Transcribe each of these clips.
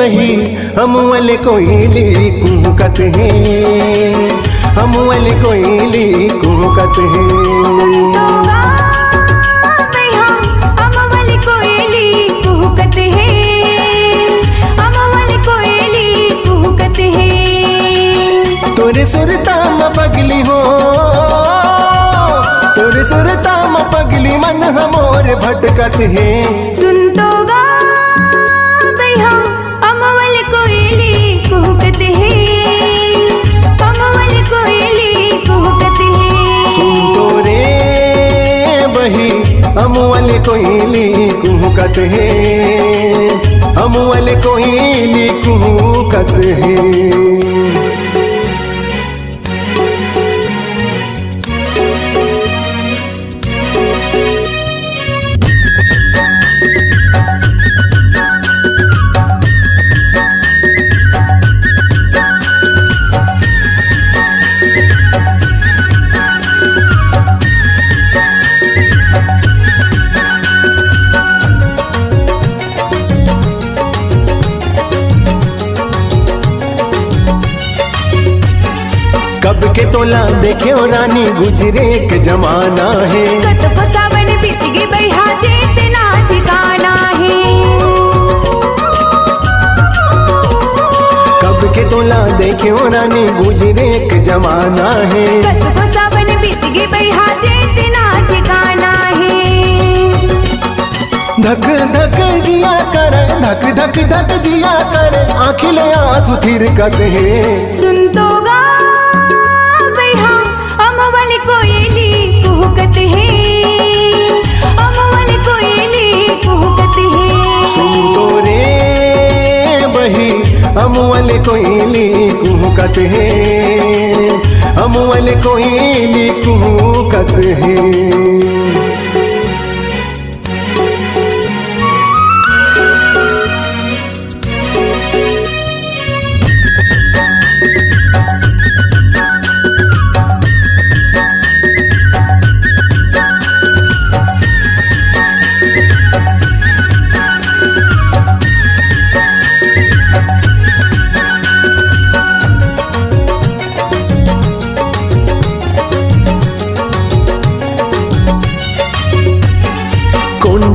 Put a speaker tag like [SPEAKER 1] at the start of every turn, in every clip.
[SPEAKER 1] बही हम वाले कोयली कुहकत है, हम वाले कोयली कुहकत है। तोरे सुरता में पगली हो, तोरे सुरता में पगली मन हमोर भटकत है।
[SPEAKER 2] सुन तो गा भैया अमवल कोयली कुहकत है, अमवल कोयली कुहकत है।
[SPEAKER 1] सुन तो रे बही अमवल कोयली कुहकत है, अमवल कोयली कुहकत है। कब के तोला देखे ओ रानी गुजरे के जमाना है।
[SPEAKER 2] कत फसावन बीत गई भैया जे तेना ठिकाना है।
[SPEAKER 1] कब के तोला देखे ओ रानी गुजरे के जमाना है।
[SPEAKER 2] कत फसावन बीत गई भैया जे तेना ठिकाना है।
[SPEAKER 1] धक धक जिया करे, धक धक धक जिया करे, आँखिले आंसू थिरकत है।
[SPEAKER 2] सुन तो गा अमवल कोयली कुहकत है, अमवल कोयली कुहकत है।
[SPEAKER 1] सुन तो रे बही अमवल कोयली कुहकत है, अमवल कोयली कुहकत है।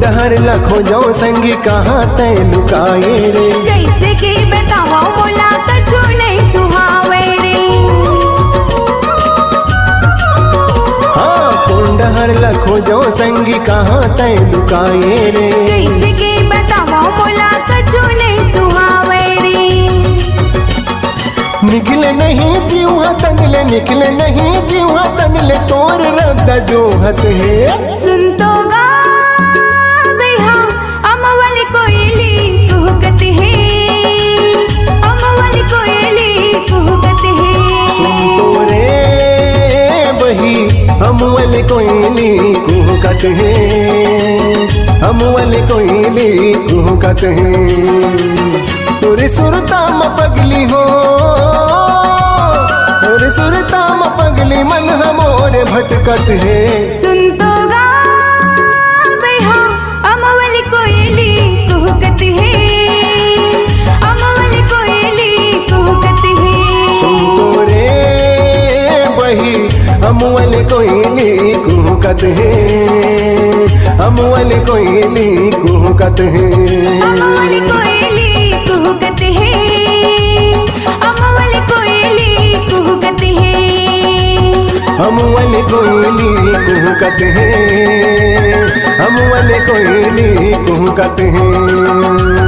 [SPEAKER 1] डहर लखो जो संगी कहाँ तय लुकाए रे।
[SPEAKER 2] कैसे के बताओ बोला कछु नहीं सुहावे रे।
[SPEAKER 1] हाँ कौन डहर लखो जो संगी कहाँ तय लुकाए रे।
[SPEAKER 2] कैसे के बताओ बोला कछु नहीं सुहावे रे।
[SPEAKER 1] निकले नहीं जीवा तनले, निकले नहीं जीवा तनले, तोर रद्दा जो हत है।
[SPEAKER 2] सुन तो गा अमवल कोयली कुहकत है, अमवल कोयली कुहकत है।
[SPEAKER 1] सुन तो रे बही अमवल कोयली कुहकत है, अमवल कोयली कुहकत है। तोरे सुरता में पगली हो, तोरे सुरता में पगली मन हमोर भटकत है।
[SPEAKER 2] सुन तो गा भैया अमवल कोयली कुहकत है, अमवल कोयली कुहकत है।
[SPEAKER 1] सुन तो रे बही अमवल कोयली कुहकत है, अमवल कोयली कुहकत है।
[SPEAKER 2] अमवल कोयली कुहकत है, अमवल कोयली कुहकत है।
[SPEAKER 1] अमवल कोयली कुहकत है, अमवल कोयली कुहकत है।